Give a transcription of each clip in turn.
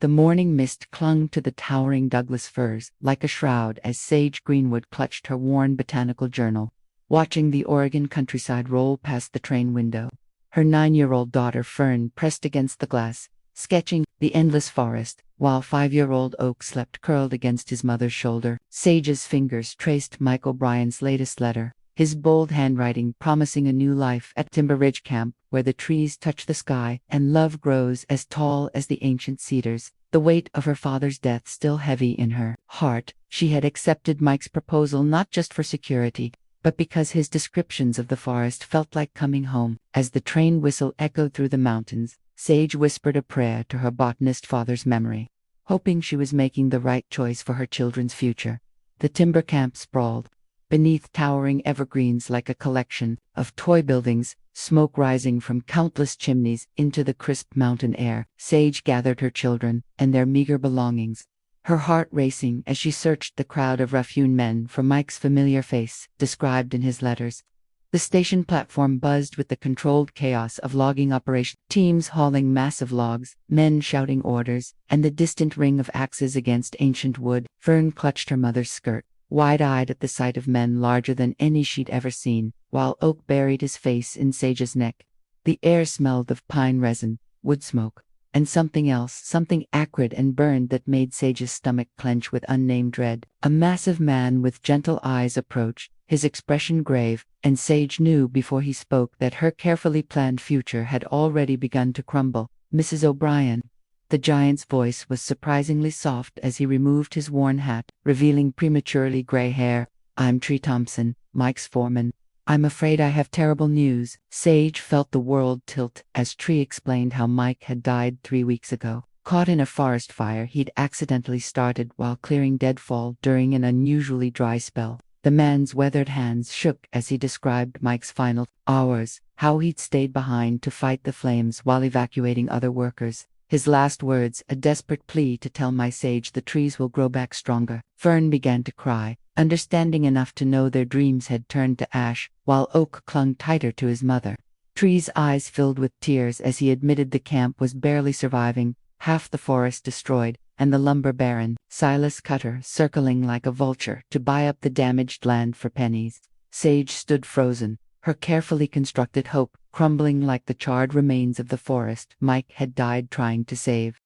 The morning mist clung to the towering Douglas firs like a shroud as Sage Greenwood clutched her worn botanical journal, watching the Oregon countryside roll past the train window. Her 9-year-old daughter Fern pressed against the glass, sketching the endless forest, while 5-year-old Oak slept curled against his mother's shoulder. Sage's fingers traced Mike O'Brien's latest letter, his bold handwriting promising a new life at Timber Ridge Camp, where the trees touch the sky and love grows as tall as the ancient cedars. The weight of her father's death still heavy in her heart, she had accepted Mike's proposal not just for security, but because his descriptions of the forest felt like coming home. As the train whistle echoed through the mountains, Sage whispered a prayer to her botanist father's memory, hoping she was making the right choice for her children's future. The timber camp sprawled beneath towering evergreens like a collection of toy buildings, smoke rising from countless chimneys into the crisp mountain air. Sage gathered her children and their meager belongings, her heart racing as she searched the crowd of rough-hewn men for Mike's familiar face, described in his letters. The station platform buzzed with the controlled chaos of logging operation, teams hauling massive logs, men shouting orders, and the distant ring of axes against ancient wood. Fern clutched her mother's skirt, wide-eyed at the sight of men larger than any she'd ever seen, while Oak buried his face in Sage's neck. The air smelled of pine resin, wood smoke, and something else, something acrid and burned that made Sage's stomach clench with unnamed dread. A massive man with gentle eyes approached, his expression grave, and Sage knew before he spoke that her carefully planned future had already begun to crumble. "Mrs. O'Brien." The giant's voice was surprisingly soft as he removed his worn hat, revealing prematurely gray hair. "I'm Tree Thompson, Mike's foreman. I'm afraid I have terrible news." Sage felt the world tilt as Tree explained how Mike had died 3 weeks ago, caught in a forest fire he'd accidentally started while clearing deadfall during an unusually dry spell. The man's weathered hands shook as he described Mike's final hours, how he'd stayed behind to fight the flames while evacuating other workers. His last words, a desperate plea to tell my Sage the trees will grow back stronger. Fern began to cry, understanding enough to know their dreams had turned to ash, while Oak clung tighter to his mother. Tree's eyes filled with tears as he admitted the camp was barely surviving, half the forest destroyed, and the lumber baron, Silas Cutter, circling like a vulture to buy up the damaged land for pennies. Sage stood frozen, her carefully constructed hope crumbling like the charred remains of the forest Mike had died trying to save.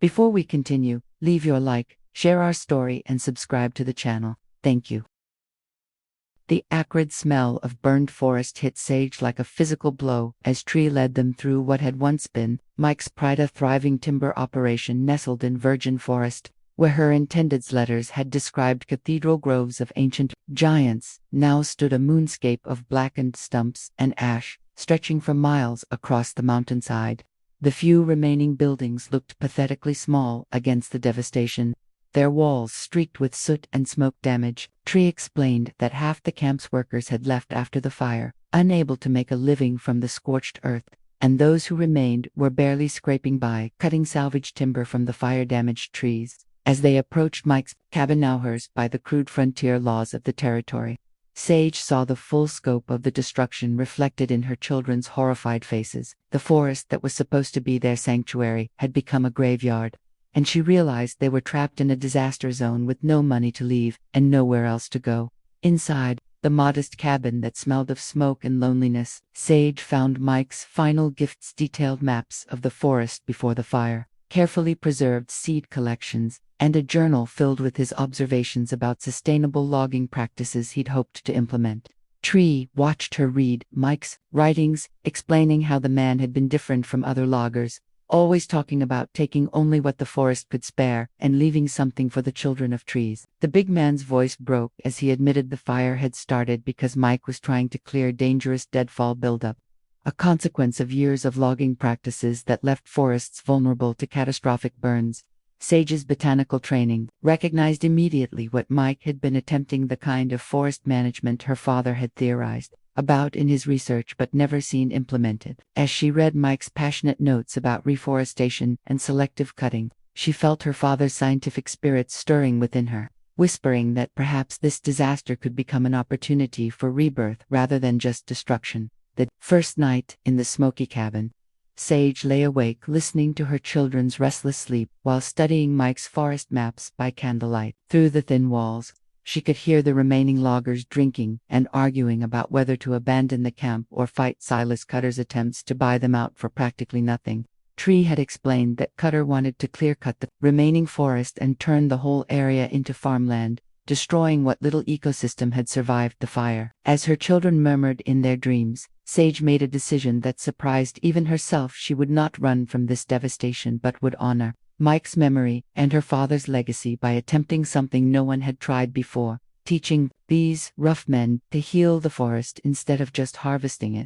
Before we continue, leave your like, share our story, and subscribe to the channel. Thank you. The acrid smell of burned forest hit Sage like a physical blow as Tree led them through what had once been Mike's pride, a thriving timber operation nestled in virgin forest, where her intended's letters had described cathedral groves of ancient giants. Now stood a moonscape of blackened stumps and ash, stretching for miles across the mountainside. The few remaining buildings looked pathetically small against the devastation, their walls streaked with soot and smoke damage. Tree explained that half the camp's workers had left after the fire, unable to make a living from the scorched earth, and those who remained were barely scraping by, cutting salvage timber from the fire-damaged trees. As they approached Mike's cabin, now hers by the crude frontier laws of the territory, Sage saw the full scope of the destruction reflected in her children's horrified faces. The forest that was supposed to be their sanctuary had become a graveyard, and she realized they were trapped in a disaster zone with no money to leave and nowhere else to go. Inside the modest cabin that smelled of smoke and loneliness, Sage found Mike's final gifts, detailed maps of the forest before the fire, carefully preserved seed collections, and a journal filled with his observations about sustainable logging practices he'd hoped to implement. Tree watched her read Mike's writings, explaining how the man had been different from other loggers, always talking about taking only what the forest could spare and leaving something for the children of trees. The big man's voice broke as he admitted the fire had started because Mike was trying to clear dangerous deadfall buildup, a consequence of years of logging practices that left forests vulnerable to catastrophic burns. Sage's botanical training recognized immediately what Mike had been attempting, the kind of forest management her father had theorized about in his research but never seen implemented. As she read Mike's passionate notes about reforestation and selective cutting, she felt her father's scientific spirit stirring within her, whispering that perhaps this disaster could become an opportunity for rebirth rather than just destruction. The first night in the smoky cabin, Sage lay awake listening to her children's restless sleep while studying Mike's forest maps by candlelight. Through the thin walls, she could hear the remaining loggers drinking and arguing about whether to abandon the camp or fight Silas Cutter's attempts to buy them out for practically nothing. Tree had explained that Cutter wanted to clear-cut the remaining forest and turn the whole area into farmland, destroying what little ecosystem had survived the fire. As her children murmured in their dreams, Sage made a decision that surprised even herself. She would not run from this devastation but would honor Mike's memory and her father's legacy by attempting something no one had tried before, teaching these rough men to heal the forest instead of just harvesting it.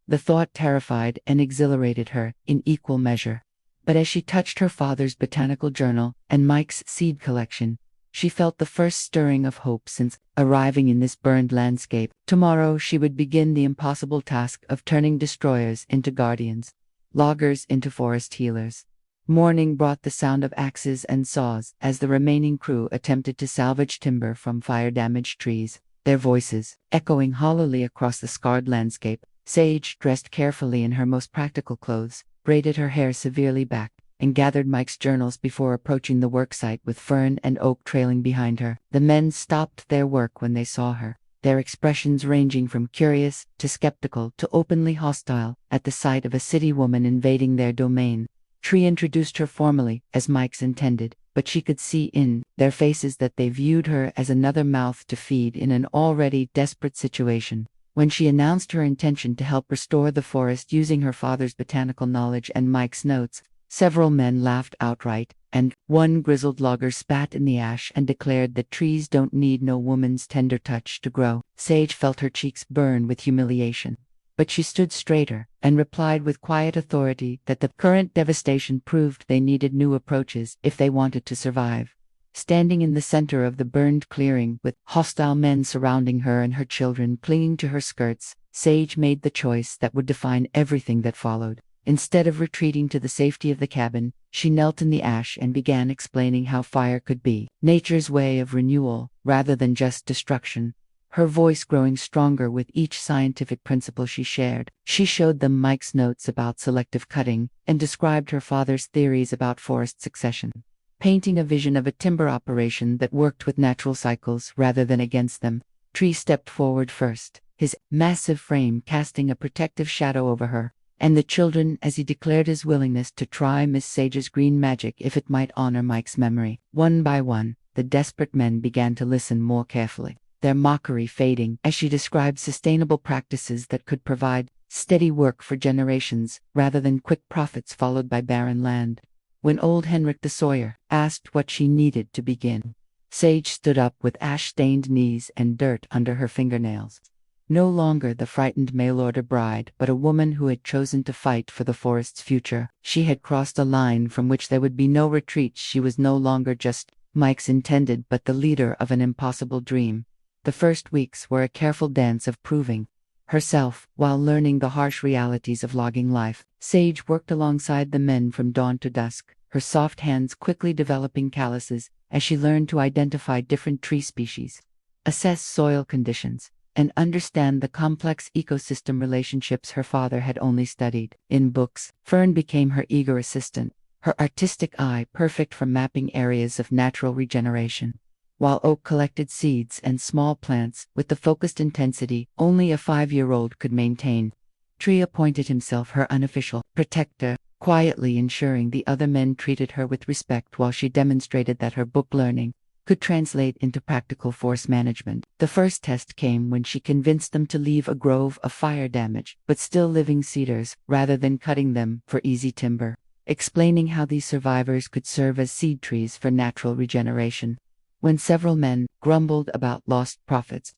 The thought terrified and exhilarated her in equal measure. But as she touched her father's botanical journal and Mike's seed collection, she felt the first stirring of hope since arriving in this burned landscape. Tomorrow she would begin the impossible task of turning destroyers into guardians, loggers into forest healers. Morning brought the sound of axes and saws as the remaining crew attempted to salvage timber from fire-damaged trees, their voices echoing hollowly across the scarred landscape. Sage, dressed carefully in her most practical clothes, braided her hair severely back, and gathered Mike's journals before approaching the worksite with Fern and Oak trailing behind her. The men stopped their work when they saw her, their expressions ranging from curious to skeptical to openly hostile at the sight of a city woman invading their domain. Tree introduced her formally, as Mike's intended, but she could see in their faces that they viewed her as another mouth to feed in an already desperate situation. When she announced her intention to help restore the forest using her father's botanical knowledge and Mike's notes, several men laughed outright, and one grizzled logger spat in the ash and declared that trees don't need no woman's tender touch to grow. Sage felt her cheeks burn with humiliation. But she stood straighter and replied with quiet authority that the current devastation proved they needed new approaches if they wanted to survive. Standing in the center of the burned clearing with hostile men surrounding her and her children clinging to her skirts, Sage made the choice that would define everything that followed. Instead of retreating to the safety of the cabin, she knelt in the ash and began explaining how fire could be nature's way of renewal rather than just destruction. Her voice growing stronger with each scientific principle she shared. She showed them Mike's notes about selective cutting and described her father's theories about forest succession, painting a vision of a timber operation that worked with natural cycles rather than against them. Tree stepped forward first, his massive frame casting a protective shadow over her and the children as he declared his willingness to try Miss Sage's green magic if it might honor Mike's memory. One by one, the desperate men began to listen more carefully, their mockery fading as she described sustainable practices that could provide steady work for generations rather than quick profits followed by barren land. When old Henrik the Sawyer asked what she needed to begin, Sage stood up with ash-stained knees and dirt under her fingernails. No longer the frightened mail-order bride, but a woman who had chosen to fight for the forest's future. She had crossed a line from which there would be no retreat. She was no longer just Mike's intended, but the leader of an impossible dream. The first weeks were a careful dance of proving herself while learning the harsh realities of logging life. Sage worked alongside the men from dawn to dusk, her soft hands quickly developing calluses as she learned to identify different tree species, assess soil conditions, and understand the complex ecosystem relationships her father had only studied in books. Fern became her eager assistant, her artistic eye perfect for mapping areas of natural regeneration, while Oak collected seeds and small plants with the focused intensity only a 5-year-old could maintain. Tree appointed himself her unofficial protector, quietly ensuring the other men treated her with respect while she demonstrated that her book learning could translate into practical force management. The first test came when she convinced them to leave a grove of fire damage but still living cedars rather than cutting them for easy timber, explaining how these survivors could serve as seed trees for natural regeneration. When several men grumbled about lost profits,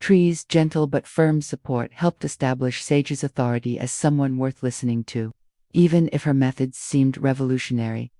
Tree's gentle but firm support helped establish Sage's authority as someone worth listening to, even if her methods seemed revolutionary.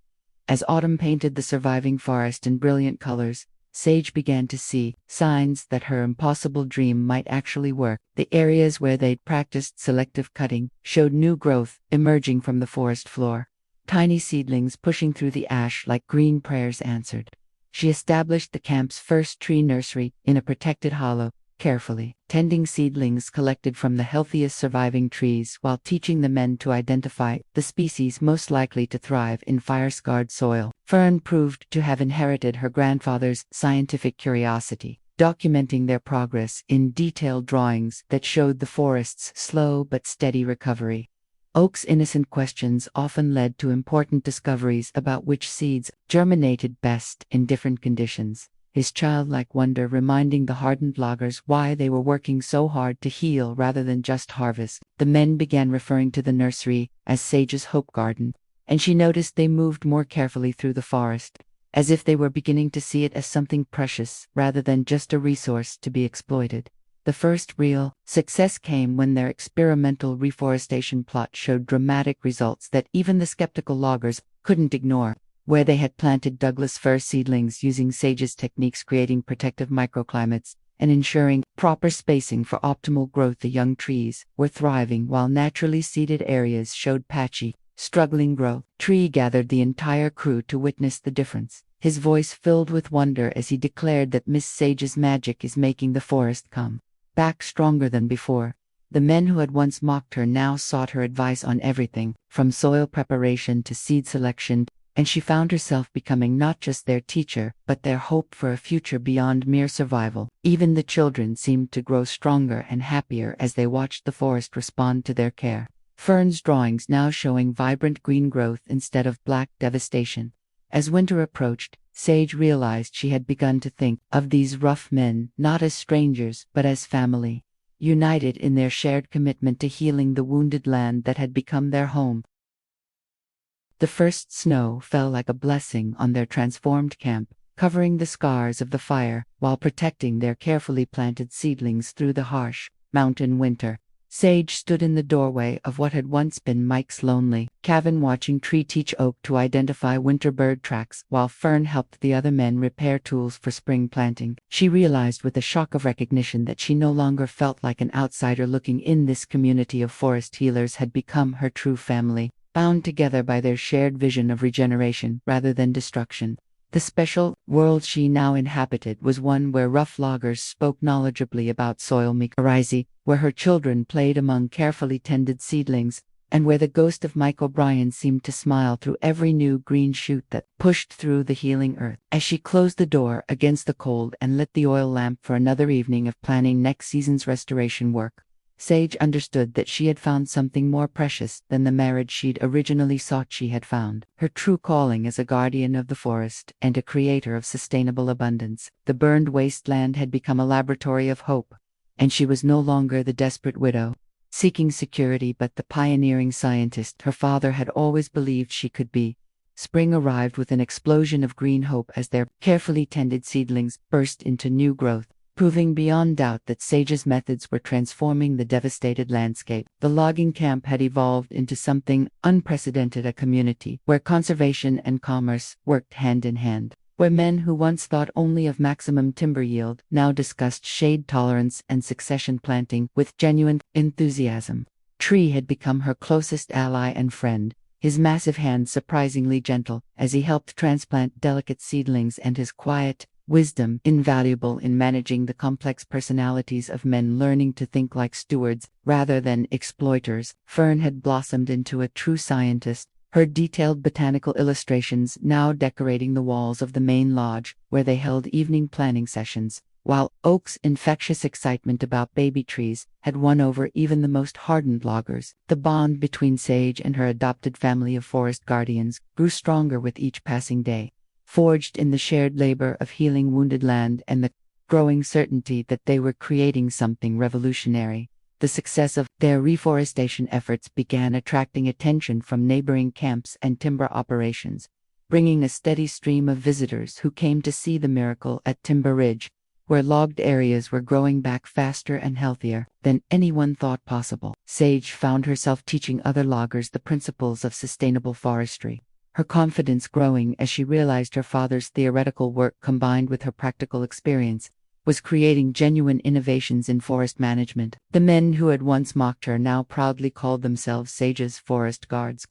As autumn painted the surviving forest in brilliant colors, Sage began to see signs that her impossible dream might actually work. The areas where they'd practiced selective cutting showed new growth emerging from the forest floor. Tiny seedlings pushing through the ash like green prayers answered. She established the camp's first tree nursery in a protected hollow, carefully, tending seedlings collected from the healthiest surviving trees while teaching the men to identify the species most likely to thrive in fire-scarred soil. Fern proved to have inherited her grandfather's scientific curiosity, documenting their progress in detailed drawings that showed the forest's slow but steady recovery. Oak's innocent questions often led to important discoveries about which seeds germinated best in different conditions, his childlike wonder reminding the hardened loggers why they were working so hard to heal rather than just harvest. The men began referring to the nursery as Sage's Hope Garden, and she noticed they moved more carefully through the forest, as if they were beginning to see it as something precious rather than just a resource to be exploited. The first real success came when their experimental reforestation plot showed dramatic results that even the skeptical loggers couldn't ignore, where they had planted Douglas fir seedlings using Sage's techniques, creating protective microclimates and ensuring proper spacing for optimal growth. The young trees were thriving while naturally seeded areas showed patchy, struggling growth. Tree gathered the entire crew to witness the difference, his voice filled with wonder as he declared that Miss Sage's magic is making the forest come back stronger than before. The men who had once mocked her now sought her advice on everything, from soil preparation to seed selection, and she found herself becoming not just their teacher, but their hope for a future beyond mere survival. Even the children seemed to grow stronger and happier as they watched the forest respond to their care. Fern's drawings now showing vibrant green growth instead of black devastation. As winter approached, Sage realized she had begun to think of these rough men not as strangers but as family, united in their shared commitment to healing the wounded land that had become their home. The first snow fell like a blessing on their transformed camp, covering the scars of the fire while protecting their carefully planted seedlings through the harsh mountain winter. Sage stood in the doorway of what had once been Mike's lonely cabin, watching Tree teach Oak to identify winter bird tracks while Fern helped the other men repair tools for spring planting. She realized with a shock of recognition that she no longer felt like an outsider looking in. This community of forest healers had become her true family, bound together by their shared vision of regeneration rather than destruction. The special world she now inhabited was one where rough loggers spoke knowledgeably about soil mycorrhizae, where her children played among carefully tended seedlings, and where the ghost of Mike O'Brien seemed to smile through every new green shoot that pushed through the healing earth. As she closed the door against the cold and lit the oil lamp for another evening of planning next season's restoration work, Sage understood that she had found something more precious than the marriage she'd originally sought. She had found her true calling as a guardian of the forest and a creator of sustainable abundance. The burned wasteland had become a laboratory of hope, and she was no longer the desperate widow seeking security but the pioneering scientist her father had always believed she could be. Spring arrived with an explosion of green hope as their carefully tended seedlings burst into new growth, proving beyond doubt that Sage's methods were transforming the devastated landscape. The logging camp had evolved into something unprecedented, a community where conservation and commerce worked hand in hand, where men who once thought only of maximum timber yield now discussed shade tolerance and succession planting with genuine enthusiasm. Tree had become her closest ally and friend, his massive hands surprisingly gentle as he helped transplant delicate seedlings, and his quiet wisdom invaluable in managing the complex personalities of men learning to think like stewards rather than exploiters. Fern had blossomed into a true scientist, her detailed botanical illustrations now decorating the walls of the main lodge where they held evening planning sessions, while Oak's infectious excitement about baby trees had won over even the most hardened loggers. The bond between Sage and her adopted family of forest guardians grew stronger with each passing day, forged in the shared labor of healing wounded land and the growing certainty that they were creating something revolutionary. The success of their reforestation efforts began attracting attention from neighboring camps and timber operations, bringing a steady stream of visitors who came to see the miracle at Timber Ridge, where logged areas were growing back faster and healthier than anyone thought possible. Sage found herself teaching other loggers the principles of sustainable forestry, her confidence growing as she realized her father's theoretical work combined with her practical experience was creating genuine innovations in forest management. The men who had once mocked her now proudly called themselves Sage's Forest Guards,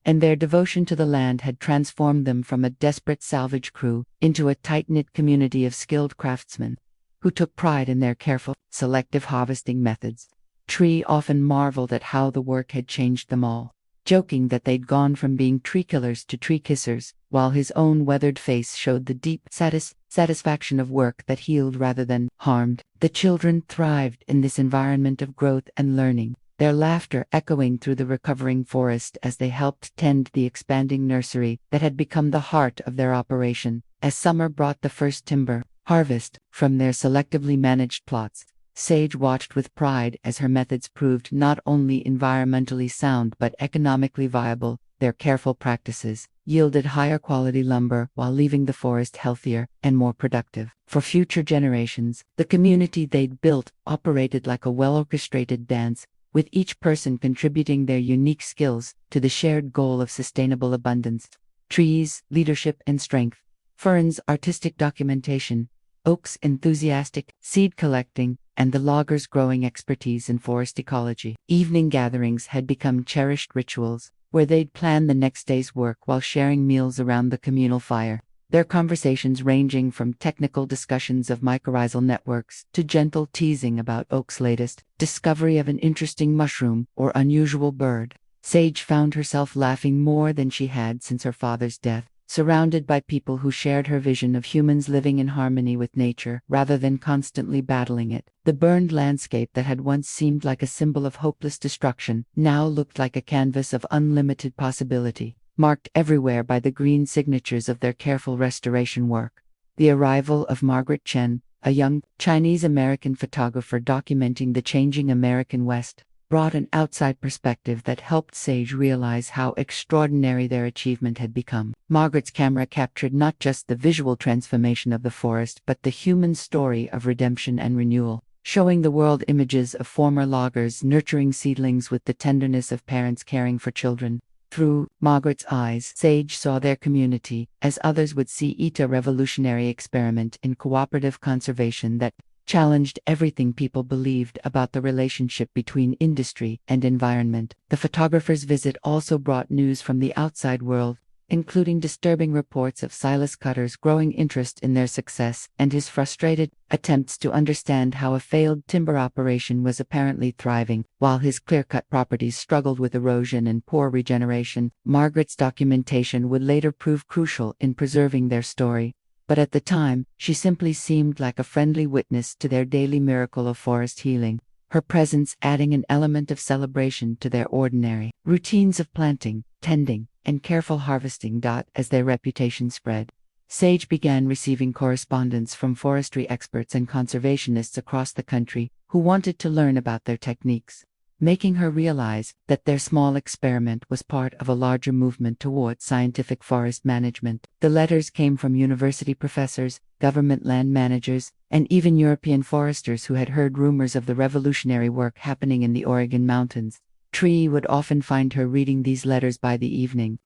and their devotion to the land had transformed them from a desperate salvage crew into a tight-knit community of skilled craftsmen who took pride in their careful, selective harvesting methods. Tree often marveled at how the work had changed them all, joking that they'd gone from being tree killers to tree kissers, while his own weathered face showed the deep satisfaction of work that healed rather than harmed. The children thrived in this environment of growth and learning, their laughter echoing through the recovering forest as they helped tend the expanding nursery that had become the heart of their operation. As summer brought the first timber harvest from their selectively managed plots, Sage watched with pride as her methods proved not only environmentally sound but economically viable. Their careful practices yielded higher quality lumber while leaving the forest healthier and more productive. For future generations, the community they'd built operated like a well-orchestrated dance, with each person contributing their unique skills to the shared goal of sustainable abundance. Trees, leadership and strength. Ferns, artistic documentation. Oaks, enthusiastic seed collecting, and the loggers' growing expertise in forest ecology. Evening gatherings had become cherished rituals, where they'd plan the next day's work while sharing meals around the communal fire. Their conversations ranging from technical discussions of mycorrhizal networks to gentle teasing about Oak's latest discovery of an interesting mushroom or unusual bird. Sage found herself laughing more than she had since her father's death, surrounded by people who shared her vision of humans living in harmony with nature rather than constantly battling it. The burned landscape that had once seemed like a symbol of hopeless destruction now looked like a canvas of unlimited possibility, marked everywhere by the green signatures of their careful restoration work. The arrival of Margaret Chen, a young Chinese-American photographer documenting the changing American West, brought an outside perspective that helped Sage realize how extraordinary their achievement had become. Margaret's camera captured not just the visual transformation of the forest but the human story of redemption and renewal, showing the world images of former loggers nurturing seedlings with the tenderness of parents caring for children. Through Margaret's eyes, Sage saw their community, as others would see it, a revolutionary experiment in cooperative conservation that challenged everything people believed about the relationship between industry and environment. The photographer's visit also brought news from the outside world, including disturbing reports of Silas Cutter's growing interest in their success and his frustrated attempts to understand how a failed timber operation was apparently thriving, while his clear-cut properties struggled with erosion and poor regeneration. Margaret's documentation would later prove crucial in preserving their story, but at the time, she simply seemed like a friendly witness to their daily miracle of forest healing, her presence adding an element of celebration to their ordinary routines of planting, tending, and careful harvesting. As their reputation spread, Sage began receiving correspondence from forestry experts and conservationists across the country who wanted to learn about their techniques, making her realize that their small experiment was part of a larger movement towards scientific forest management. The letters came from university professors, government land managers, and even European foresters who had heard rumors of the revolutionary work happening in the Oregon mountains. Tree would often find her reading these letters by the evening,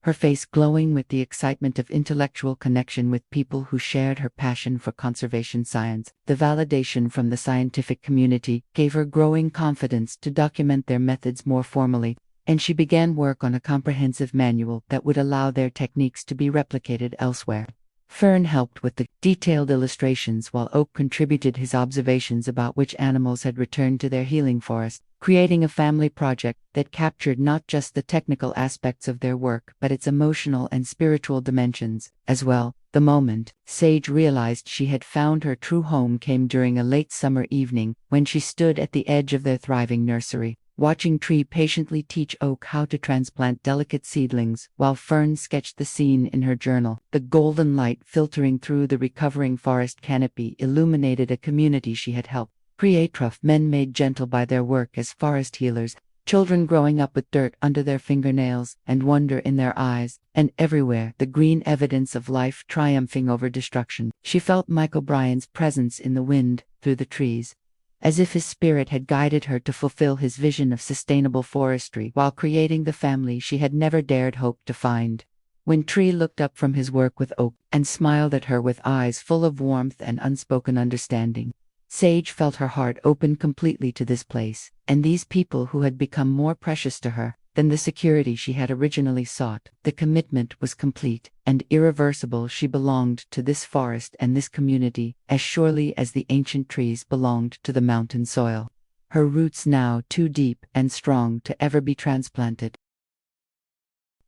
her face glowing with the excitement of intellectual connection with people who shared her passion for conservation science. The validation from the scientific community gave her growing confidence to document their methods more formally, and she began work on a comprehensive manual that would allow their techniques to be replicated elsewhere. Fern helped with the detailed illustrations while Oak contributed his observations about which animals had returned to their healing forest, creating a family project that captured not just the technical aspects of their work but its emotional and spiritual dimensions as well. The moment Sage realized she had found her true home came during a late summer evening when she stood at the edge of their thriving nursery, watching Tree patiently teach Oak how to transplant delicate seedlings while Fern sketched the scene in her journal. The golden light filtering through the recovering forest canopy illuminated a community she had helped create. Rough men made gentle by their work as forest healers, children growing up with dirt under their fingernails and wonder in their eyes, and everywhere the green evidence of life triumphing over destruction. She felt Mike O'Brien's presence in the wind, through the trees, as if his spirit had guided her to fulfill his vision of sustainable forestry while creating the family she had never dared hope to find. When Tree looked up from his work with Oak and smiled at her with eyes full of warmth and unspoken understanding, Sage felt her heart open completely to this place, and these people who had become more precious to her. than the security she had originally sought. The commitment was complete and irreversible. She belonged to this forest and this community as surely as the ancient trees belonged to the mountain soil. Her roots now too deep and strong to ever be transplanted.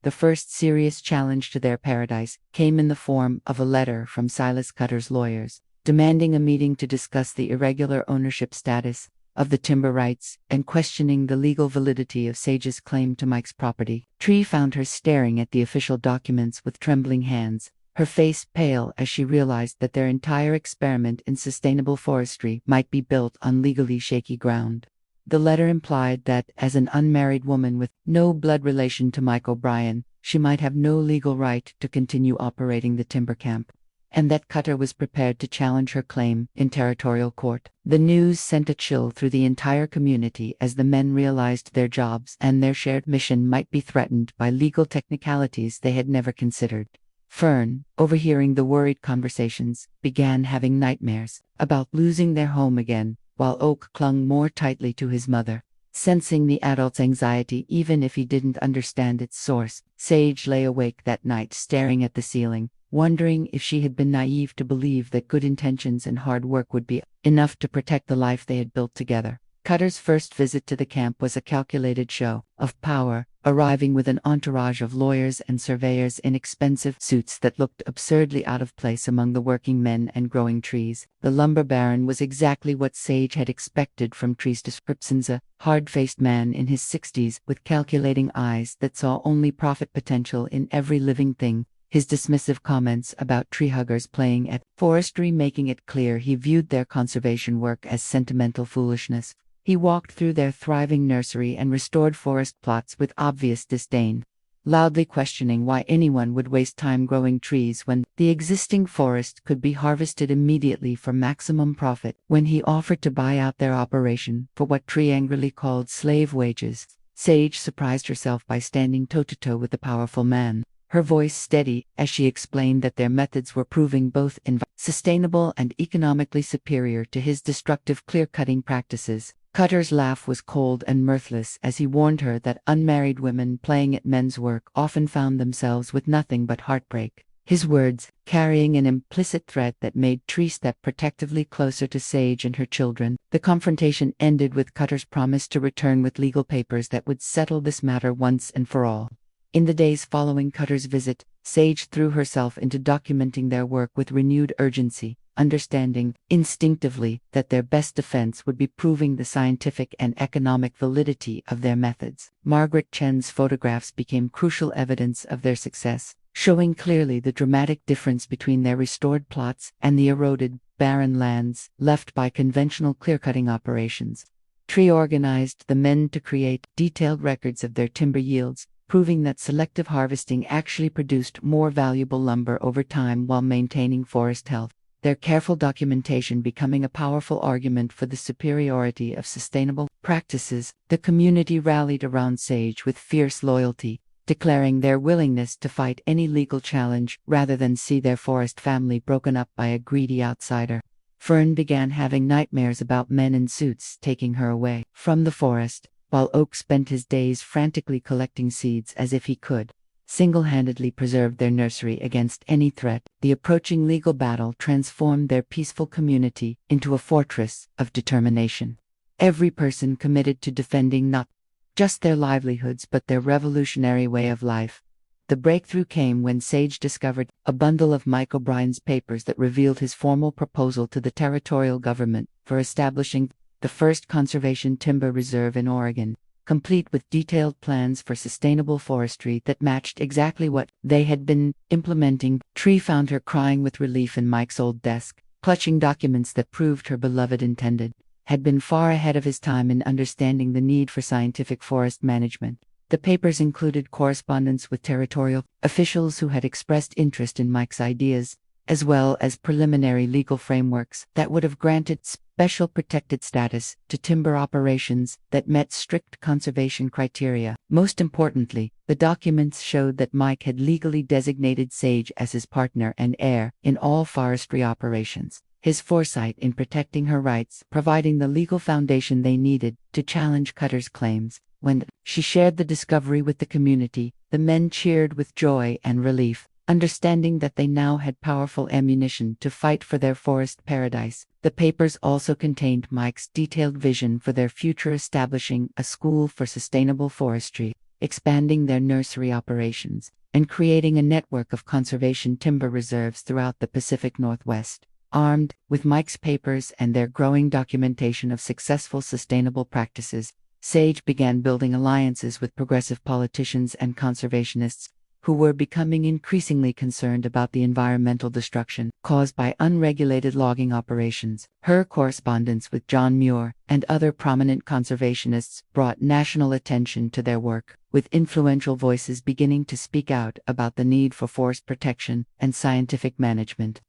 The first serious challenge to their paradise came in the form of a letter from Silas Cutter's lawyers, demanding a meeting to discuss the irregular ownership status of the timber rights and questioning the legal validity of Sage's claim to Mike's property. Tree found her staring at the official documents with trembling hands, her face pale as she realized that their entire experiment in sustainable forestry might be built on legally shaky ground. The letter implied that, as an unmarried woman with no blood relation to Mike O'Brien, she might have no legal right to continue operating the timber camp, and that Cutter was prepared to challenge her claim in territorial court. The news sent a chill through the entire community as the men realized their jobs and their shared mission might be threatened by legal technicalities they had never considered. Fern, overhearing the worried conversations, began having nightmares about losing their home again, while Oak clung more tightly to his mother. Sensing the adult's anxiety even if he didn't understand its source, Sage lay awake that night staring at the ceiling, wondering if she had been naive to believe that good intentions and hard work would be enough to protect the life they had built together. Cutter's first visit to the camp was a calculated show of power, arriving with an entourage of lawyers and surveyors in expensive suits that looked absurdly out of place among the working men and growing trees. The lumber baron was exactly what Sage had expected from Tree's descriptions, a hard-faced man in his 60s with calculating eyes that saw only profit potential in every living thing. His dismissive comments about tree huggers playing at forestry making it clear he viewed their conservation work as sentimental foolishness. He walked through their thriving nursery and restored forest plots with obvious disdain, loudly questioning why anyone would waste time growing trees when the existing forest could be harvested immediately for maximum profit. When he offered to buy out their operation for what Tree angrily called slave wages, Sage surprised herself by standing toe-to-toe with the powerful man, her voice steady as she explained that their methods were proving both sustainable and economically superior to his destructive clear-cutting practices. Cutter's laugh was cold and mirthless as he warned her that unmarried women playing at men's work often found themselves with nothing but heartbreak. His words, carrying an implicit threat that made Tree step protectively closer to Sage and her children. The confrontation ended with Cutter's promise to return with legal papers that would settle this matter once and for all. In the days following Cutter's visit, Sage threw herself into documenting their work with renewed urgency, understanding instinctively that their best defense would be proving the scientific and economic validity of their methods. Margaret Chen's photographs became crucial evidence of their success, showing clearly the dramatic difference between their restored plots and the eroded, barren lands left by conventional clear-cutting operations. Tree organized the men to create detailed records of their timber yields, proving that selective harvesting actually produced more valuable lumber over time while maintaining forest health. Their careful documentation becoming a powerful argument for the superiority of sustainable practices. The community rallied around Sage with fierce loyalty, declaring their willingness to fight any legal challenge rather than see their forest family broken up by a greedy outsider. Fern began having nightmares about men in suits taking her away from the forest, while Oak spent his days frantically collecting seeds as if he could single-handedly preserve their nursery against any threat. The approaching legal battle transformed their peaceful community into a fortress of determination. Every person committed to defending not just their livelihoods but their revolutionary way of life. The breakthrough came when Sage discovered a bundle of Mike O'Brien's papers that revealed his formal proposal to the territorial government for establishing the first conservation timber reserve in Oregon, complete with detailed plans for sustainable forestry that matched exactly what they had been implementing. Tree found her crying with relief in Mike's old desk, clutching documents that proved her beloved intended had been far ahead of his time in understanding the need for scientific forest management. The papers included correspondence with territorial officials who had expressed interest in Mike's ideas, as well as preliminary legal frameworks that would have granted special protected status to timber operations that met strict conservation criteria. Most importantly, the documents showed that Mike had legally designated Sage as his partner and heir in all forestry operations. His foresight in protecting her rights, providing the legal foundation they needed to challenge Cutter's claims. When she shared the discovery with the community, the men cheered with joy and relief, understanding that they now had powerful ammunition to fight for their forest paradise. The papers also contained Mike's detailed vision for their future, establishing a school for sustainable forestry, expanding their nursery operations, and creating a network of conservation timber reserves throughout the Pacific Northwest. Armed with Mike's papers and their growing documentation of successful sustainable practices, Sage began building alliances with progressive politicians and conservationists who were becoming increasingly concerned about the environmental destruction caused by unregulated logging operations. Her correspondence with John Muir and other prominent conservationists brought national attention to their work, with influential voices beginning to speak out about the need for forest protection and scientific management.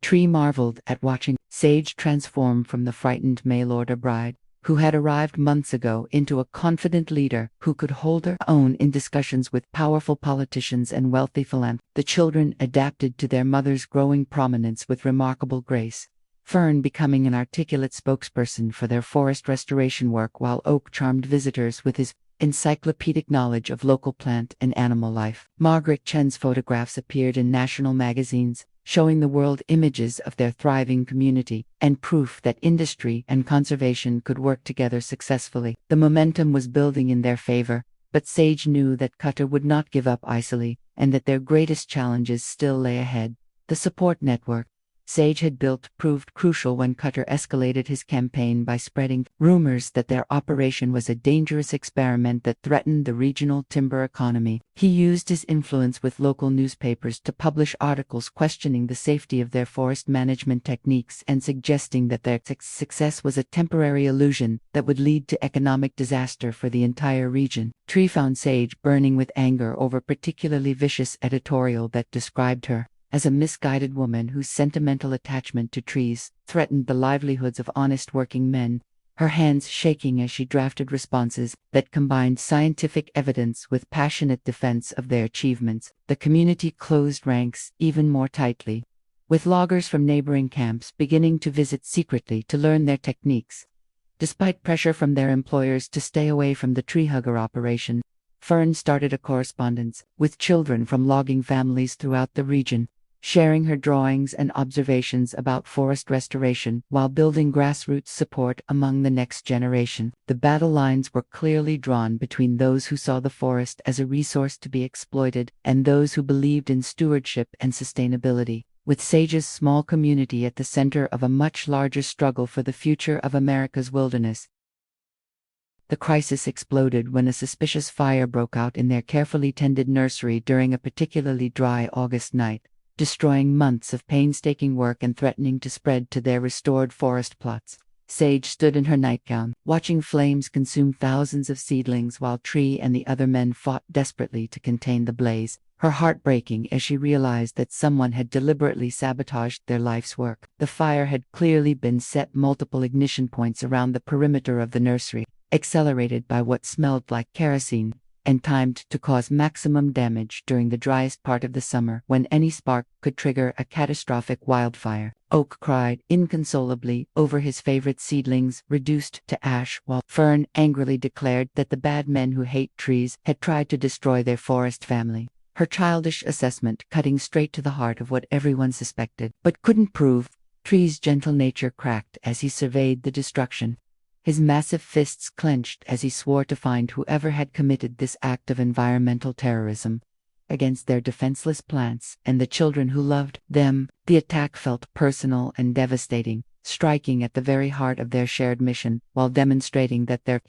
Tree marveled at watching Sage transform from the frightened mail-order bride, who had arrived months ago, into a confident leader who could hold her own in discussions with powerful politicians and wealthy philanthropists. The children adapted to their mother's growing prominence with remarkable grace, Fern becoming an articulate spokesperson for their forest restoration work, while Oak charmed visitors with his encyclopedic knowledge of local plant and animal life. Margaret Chen's photographs appeared in national magazines, showing the world images of their thriving community, and proof that industry and conservation could work together successfully. The momentum was building in their favor, but Sage knew that Cutter would not give up easily, and that their greatest challenges still lay ahead. The support network Sage had built proved crucial when Cutter escalated his campaign by spreading rumors that their operation was a dangerous experiment that threatened the regional timber economy. He used his influence with local newspapers to publish articles questioning the safety of their forest management techniques and suggesting that their success was a temporary illusion that would lead to economic disaster for the entire region. Tree found Sage burning with anger over a particularly vicious editorial that described her as a misguided woman whose sentimental attachment to trees threatened the livelihoods of honest working men, her hands shaking as she drafted responses that combined scientific evidence with passionate defense of their achievements. The community closed ranks even more tightly, with loggers from neighboring camps beginning to visit secretly to learn their techniques. Despite pressure from their employers to stay away from the tree hugger operation, Fern started a correspondence with children from logging families throughout the region, sharing her drawings and observations about forest restoration while building grassroots support among the next generation. The battle lines were clearly drawn between those who saw the forest as a resource to be exploited and those who believed in stewardship and sustainability, with Sage's small community at the center of a much larger struggle for the future of America's wilderness. The crisis exploded when a suspicious fire broke out in their carefully tended nursery during a particularly dry August night, destroying months of painstaking work and threatening to spread to their restored forest plots. Sage stood in her nightgown, watching flames consume thousands of seedlings while Tree and the other men fought desperately to contain the blaze, her heart breaking as she realized that someone had deliberately sabotaged their life's work. The fire had clearly been set multiple ignition points around the perimeter of the nursery, accelerated by what smelled like kerosene, and timed to cause maximum damage during the driest part of the summer when any spark could trigger a catastrophic wildfire. Oak cried inconsolably over his favorite seedlings reduced to ash, while Fern angrily declared that the bad men who hate trees had tried to destroy their forest family. Her childish assessment cutting straight to the heart of what everyone suspected, but couldn't prove. Tree's gentle nature cracked as he surveyed the destruction. His massive fists clenched as he swore to find whoever had committed this act of environmental terrorism against their defenseless plants and the children who loved them. The attack felt personal and devastating, striking at the very heart of their shared mission, while demonstrating that their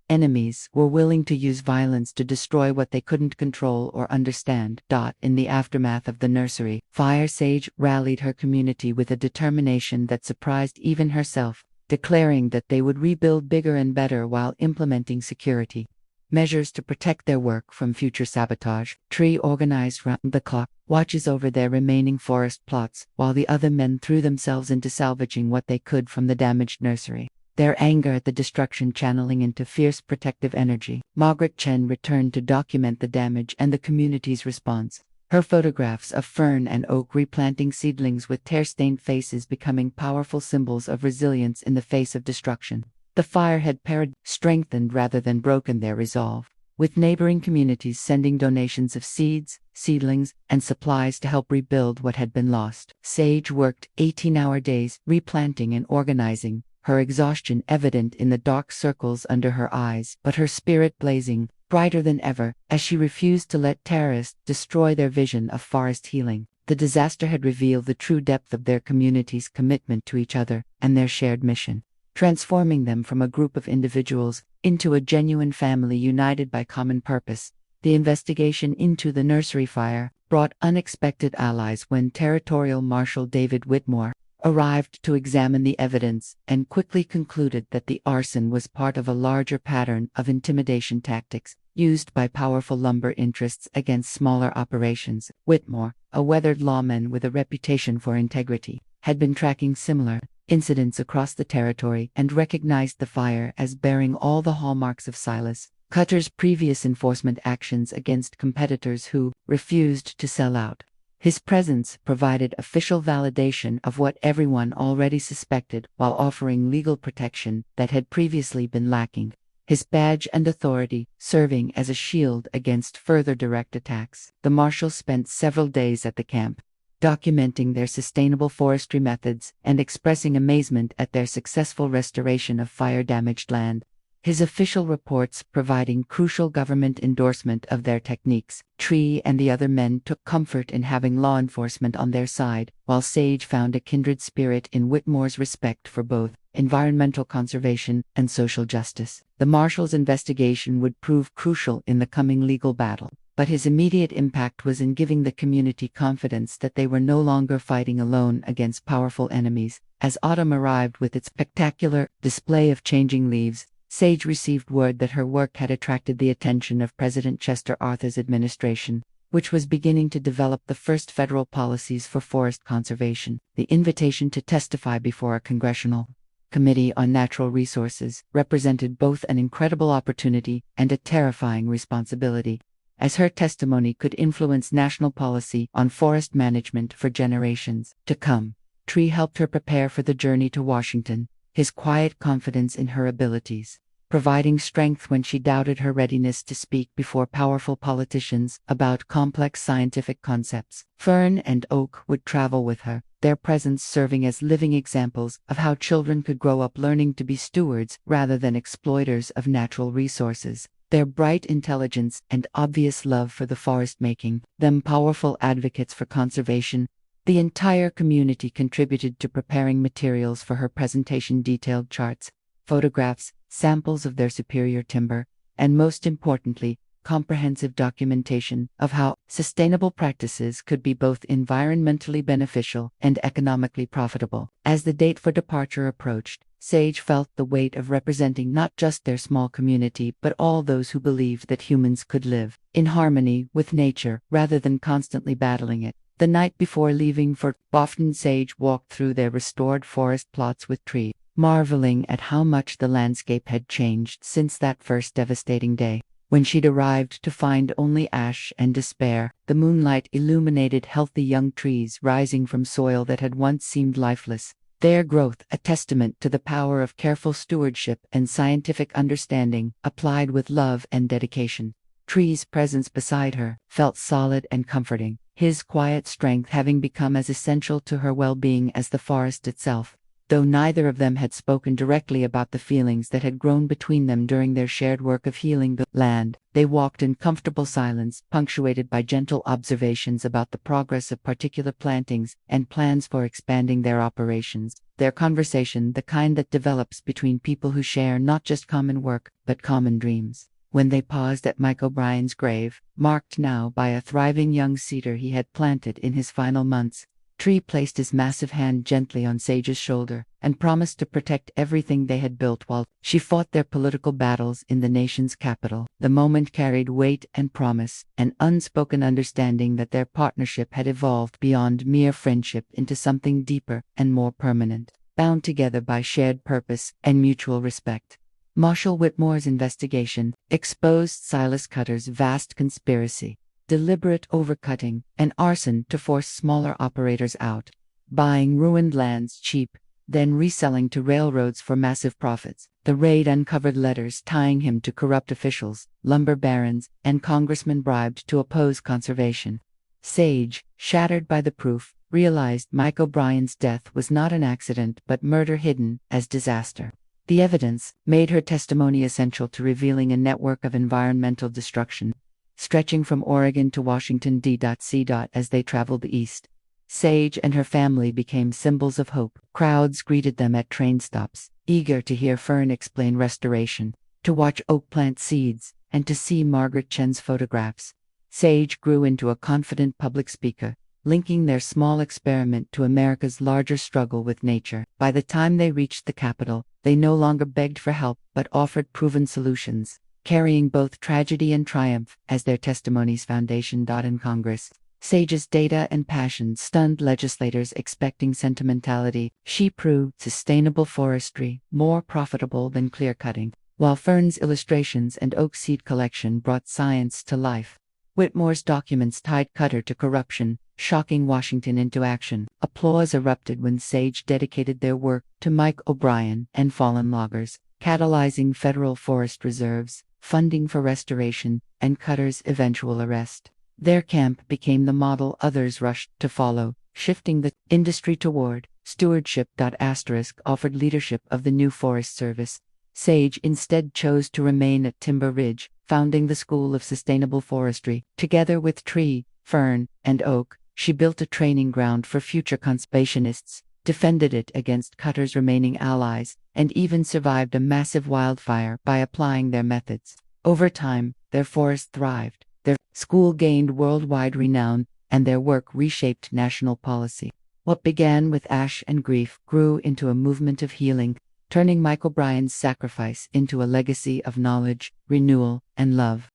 enemies were willing to use violence to destroy what they couldn't control or understand. In the aftermath of the nursery fire, Sage rallied her community with a determination that surprised even herself, declaring that they would rebuild bigger and better while implementing security measures to protect their work from future sabotage. Tree organized round-the-clock watches over their remaining forest plots, while the other men threw themselves into salvaging what they could from the damaged nursery, their anger at the destruction channeling into fierce protective energy. Margaret Chen returned to document the damage and the community's response, her photographs of Fern and Oak replanting seedlings with tear-stained faces becoming powerful symbols of resilience in the face of destruction. The fire had strengthened rather than broken their resolve, with neighboring communities sending donations of seeds, seedlings, and supplies to help rebuild what had been lost. Sage worked 18-hour days, replanting and organizing, her exhaustion evident in the dark circles under her eyes, but her spirit blazing, brighter than ever, as she refused to let terrorists destroy their vision of forest healing. The disaster had revealed the true depth of their community's commitment to each other and their shared mission, transforming them from a group of individuals into a genuine family united by common purpose. The investigation into the nursery fire brought unexpected allies when Territorial Marshal David Whitmore arrived to examine the evidence and quickly concluded that the arson was part of a larger pattern of intimidation tactics used by powerful lumber interests against smaller operations. Whitmore, a weathered lawman with a reputation for integrity, had been tracking similar incidents across the territory and recognized the fire as bearing all the hallmarks of Silas Cutter's previous enforcement actions against competitors who refused to sell out. His presence provided official validation of what everyone already suspected while offering legal protection that had previously been lacking, his badge and authority serving as a shield against further direct attacks. The marshal spent several days at the camp, documenting their sustainable forestry methods and expressing amazement at their successful restoration of fire-damaged land, his official reports providing crucial government endorsement of their techniques. Tree and the other men took comfort in having law enforcement on their side, while Sage found a kindred spirit in Whitmore's respect for both environmental conservation and social justice. The marshal's investigation would prove crucial in the coming legal battle, but his immediate impact was in giving the community confidence that they were no longer fighting alone against powerful enemies. As autumn arrived with its spectacular display of changing leaves, Sage received word that her work had attracted the attention of President Chester Arthur's administration, which was beginning to develop the first federal policies for forest conservation. The invitation to testify before a congressional Committee on Natural Resources represented both an incredible opportunity and a terrifying responsibility, as her testimony could influence national policy on forest management for generations to come. Tree helped her prepare for the journey to Washington, his quiet confidence in her abilities providing strength when she doubted her readiness to speak before powerful politicians about complex scientific concepts. Fern and Oak would travel with her, their presence serving as living examples of how children could grow up learning to be stewards rather than exploiters of natural resources. Their bright intelligence and obvious love for the forest making them powerful advocates for conservation. The entire community contributed to preparing materials for her presentation: detailed charts, photographs, samples of their superior timber, and most importantly, comprehensive documentation of how sustainable practices could be both environmentally beneficial and economically profitable. As the date for departure approached, Sage felt the weight of representing not just their small community but all those who believed that humans could live in harmony with nature rather than constantly battling it. The night before leaving for Boston, Sage walked through their restored forest plots with Tree, marveling at how much the landscape had changed since that first devastating day. When she'd arrived to find only ash and despair, the moonlight illuminated healthy young trees rising from soil that had once seemed lifeless, their growth a testament to the power of careful stewardship and scientific understanding applied with love and dedication. Tree's presence beside her felt solid and comforting, his quiet strength having become as essential to her well-being as the forest itself. Though neither of them had spoken directly about the feelings that had grown between them during their shared work of healing the land, they walked in comfortable silence, punctuated by gentle observations about the progress of particular plantings and plans for expanding their operations. Their conversation, the kind that develops between people who share not just common work, but common dreams. When they paused at Mike O'Brien's grave, marked now by a thriving young cedar he had planted in his final months, Tree placed his massive hand gently on Sage's shoulder and promised to protect everything they had built while she fought their political battles in the nation's capital. The moment carried weight and promise, an unspoken understanding that their partnership had evolved beyond mere friendship into something deeper and more permanent, bound together by shared purpose and mutual respect. Marshal Whitmore's investigation exposed Silas Cutter's vast conspiracy, deliberate overcutting, and arson to force smaller operators out, buying ruined lands cheap, then reselling to railroads for massive profits. The raid uncovered letters tying him to corrupt officials, lumber barons, and congressmen bribed to oppose conservation. Sage, shattered by the proof, realized Mike O'Brien's death was not an accident but murder hidden as disaster. The evidence made her testimony essential to revealing a network of environmental destruction, stretching from Oregon to Washington D.C. As they traveled east, Sage and her family became symbols of hope. Crowds greeted them at train stops, eager to hear Fern explain restoration, to watch Oak plant seeds, and to see Margaret Chen's photographs. Sage grew into a confident public speaker, linking their small experiment to America's larger struggle with nature. By the time they reached the Capitol, they no longer begged for help but offered proven solutions, carrying both tragedy and triumph as their testimonies. Foundation. In Congress, Sage's data and passion stunned legislators expecting sentimentality. She proved sustainable forestry more profitable than clear-cutting, while Fern's illustrations and oak seed collection brought science to life. Whitmore's documents tied Cutter to corruption, shocking Washington into action. Applause erupted when Sage dedicated their work to Mike O'Brien and fallen loggers, catalyzing federal forest reserves, funding for restoration, and Cutter's eventual arrest. Their camp became the model others rushed to follow, shifting the industry toward stewardship. Offered leadership of the new Forest Service. Sage instead chose to remain at Timber Ridge, founding the School of Sustainable Forestry. Together with tree, fern, and oak, she built a training ground for future conservationists, defended it against Cutter's remaining allies, and even survived a massive wildfire by applying their methods. Over time, their forest thrived, their school gained worldwide renown, and their work reshaped national policy. What began with ash and grief grew into a movement of healing, turning Mike O'Brien's sacrifice into a legacy of knowledge, renewal, and love.